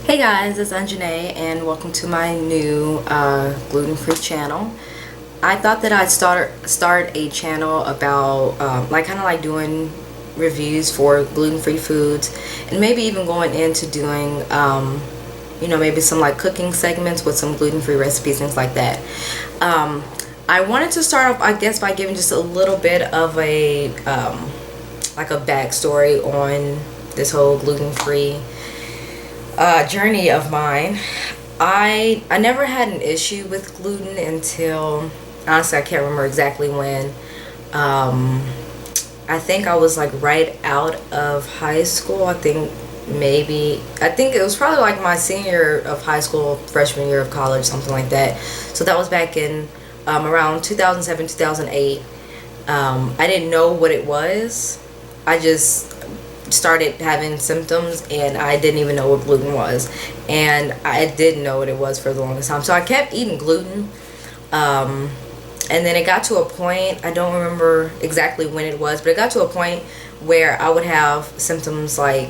Hey guys, it's Anjanae and welcome to my new gluten-free channel. I thought that I'd start a channel about kind of like doing reviews for gluten-free foods, and maybe even going into doing maybe some like cooking segments with some gluten-free recipes, things like that. I wanted to start off, I guess, by giving just a little bit of a like a backstory on this whole gluten-free journey of mine. I never had an issue with gluten until, honestly, I can't remember exactly when. I think I was like right out of high school. I think it was probably like my senior year of high school, freshman year of college, something like that. So that was back in around 2007, 2008. I didn't know what it was. I just started having symptoms and I didn't even know what gluten was, and I didn't know what it was for the longest time, so I kept eating gluten, and then it got to a point, I don't remember exactly when it was, but it got to a point where I would have symptoms like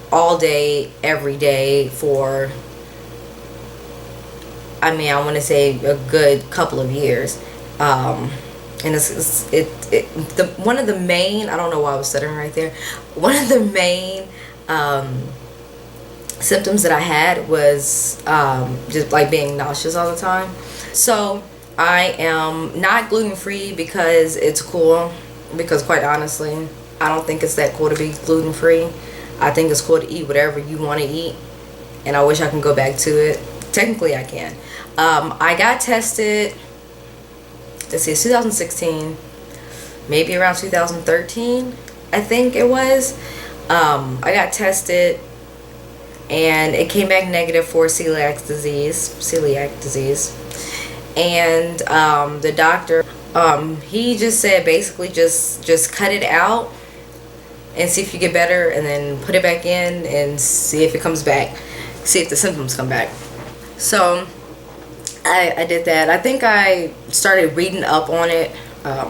all day every day for, I want to say a good couple of years. And one of the main, I don't know why I was stuttering right there, one of the main symptoms that I had was just like being nauseous all the time. So I am not gluten-free because it's cool, because quite honestly I don't think it's that cool to be gluten-free. I think it's cool to eat whatever you want to eat, and I wish I can go back to it. Technically I can. I got tested, let's see, it's 2016, maybe around 2013, I think it was. I got tested and it came back negative for celiac disease. And the doctor, he just said basically just cut it out and see if you get better, and then put it back in and see if it comes back, see if the symptoms come back. So I did that. I think I started reading up on it, I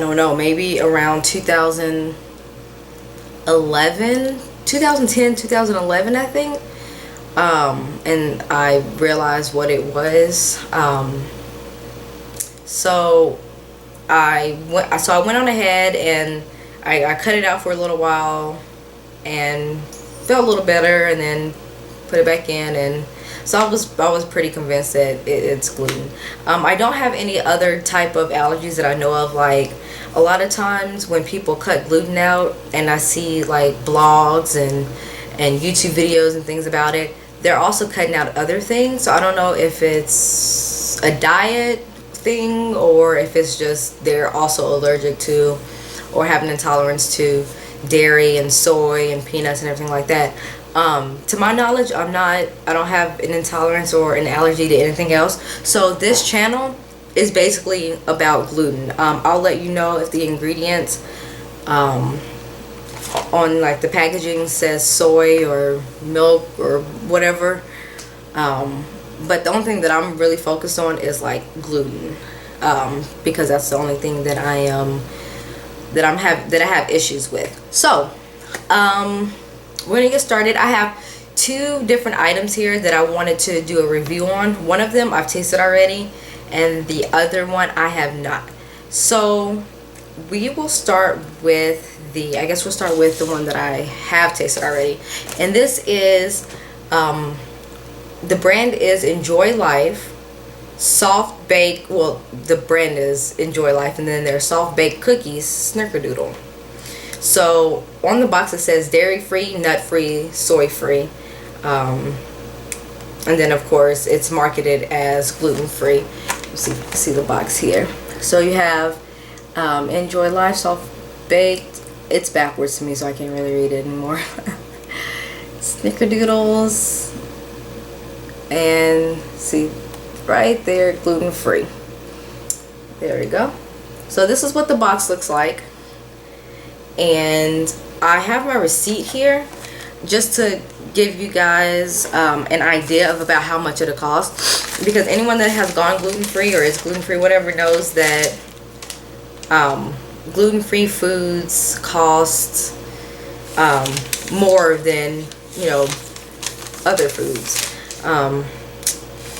don't know, maybe around 2010, 2011, I think. And I realized what it was. So I went on ahead and I cut it out for a little while and felt a little better, and then put it back in, and so I was pretty convinced that it's gluten. I don't have any other type of allergies that I know of. Like, a lot of times when people cut gluten out, and I see like blogs and YouTube videos and things about it, they're also cutting out other things. So I don't know if it's a diet thing or if it's just they're also allergic to or have an intolerance to dairy and soy and peanuts and everything like that. To my knowledge, I don't have an intolerance or an allergy to anything else. So this channel is basically about gluten. I'll let you know if the ingredients on like the packaging says soy or milk or whatever. But the only thing that I'm really focused on is like gluten, because that's the only thing that I have issues with. So we're gonna get started. I have two different items here that I wanted to do a review on. One of them I've tasted already, and the other one I have not. So we will start with we'll start with the one that I have tasted already. And this is, the brand is Enjoy Life soft baked, well, the brand is Enjoy Life, and then they're soft baked cookies, Snickerdoodle. So on the box it says dairy free, nut free, soy free, and then of course it's marketed as gluten free. See the box here. So you have Enjoy Life soft baked. It's backwards to me, so I can't really read it anymore. Snickerdoodles, and see right there, gluten free. There we go. So this is what the box looks like. And I have my receipt here just to give you guys an idea of about how much it'll cost, because anyone that has gone gluten-free or is gluten-free, whatever, knows that gluten-free foods cost more than, you know, other foods.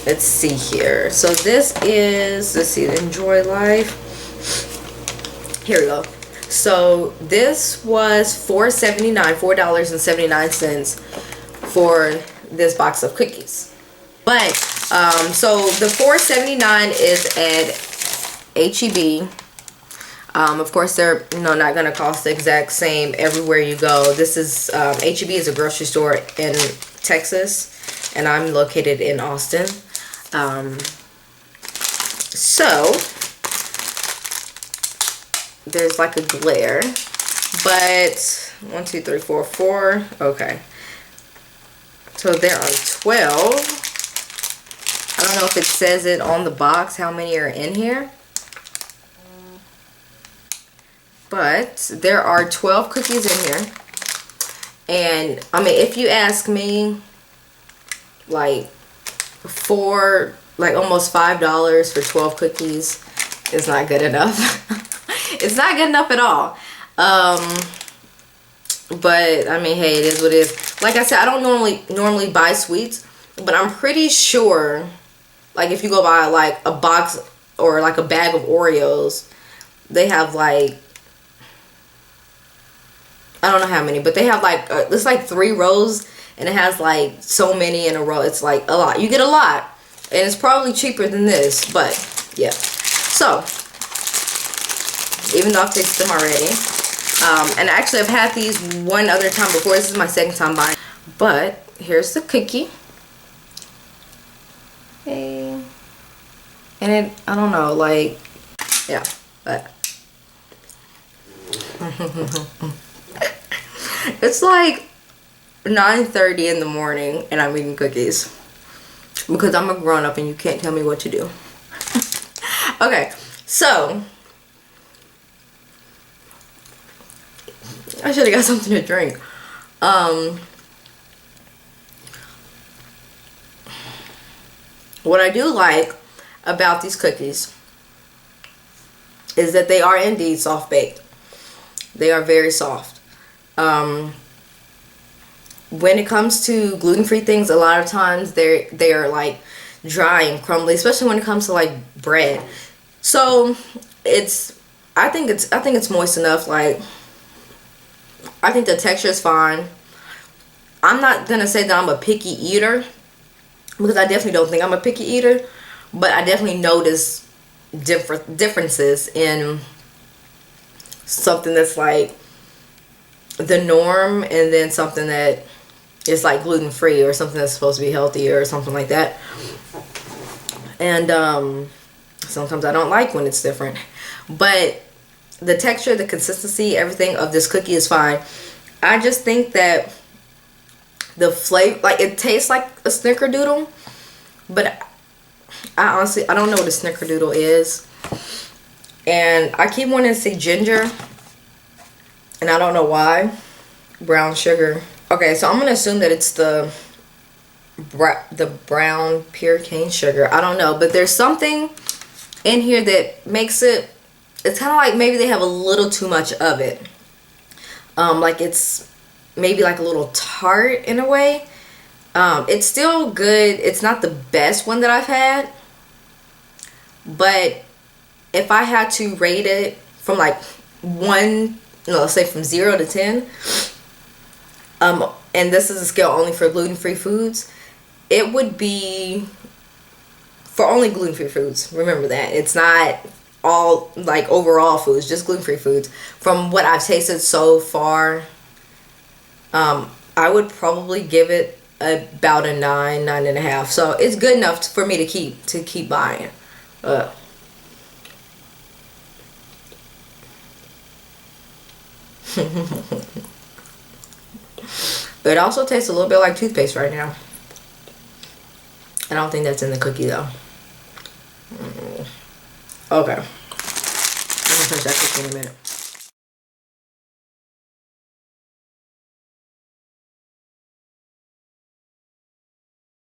Let's see here. So this is, let's see, Enjoy Life. Here we go. So this was $4.79 for this box of cookies. But so the $4.79 is at H-E-B. Of course, they're, you know, not gonna cost the exact same everywhere you go. This is H-E-B is a grocery store in Texas, and I'm located in Austin. So there's like a glare, but 1, 2, 3, 4, 4. Okay, so there are 12. I don't know if it says it on the box how many are in here, but there are 12 cookies in here. And I mean, if you ask me, like almost $5 for 12 cookies is not good enough. It's not good enough at all. But I mean, hey, it is what it is. Like I said, I don't normally buy sweets, but I'm pretty sure, like, if you go buy like a box or like a bag of Oreos, they have like, I don't know how many, but they have like it's like 3 rows, and it has like so many in a row. It's like a lot. You get a lot, and it's probably cheaper than this, but yeah. So even though I've tasted them already, and actually I've had these one other time before. This is my second time buying. But here's the cookie. Hey. And it, I don't know, like, yeah, but it's like 9:30 in the morning and I'm eating cookies because I'm a grown-up and you can't tell me what to do. Okay, so I should have got something to drink. What I do like about these cookies is that they are indeed soft baked. They are very soft. When it comes to gluten-free things, a lot of times they are like dry and crumbly, especially when it comes to like bread. So I think it's moist enough. Like, I think the texture is fine. I'm not gonna say that I'm a picky eater, because I definitely don't think I'm a picky eater, but I definitely notice differences in something that's like the norm and then something that is like gluten-free or something that's supposed to be healthy or something like that. And sometimes I don't like when it's different, but the texture, the consistency, everything of this cookie is fine. I just think that the flavor, like, it tastes like a Snickerdoodle, but I honestly, I don't know what a Snickerdoodle is. And I keep wanting to say ginger, and I don't know why. Brown sugar. Okay, so I'm gonna assume that it's the brown pure cane sugar. I don't know, but there's something in here that makes it, it's kind of like maybe they have a little too much of it. Like it's maybe like a little tart in a way. It's still good. It's not the best one that I've had, but if I had to rate it from like 1, let's say from 0 to 10, and this is a scale only for gluten-free foods, it would be for only gluten-free foods. Remember that. It's not all like overall foods, just gluten-free foods. From what I've tasted so far, I would probably give it about a 9.5. So it's good enough for me to keep buying. But it also tastes a little bit like toothpaste right now. I don't think that's in the cookie though. Okay. I'm gonna finish that cookie in a minute.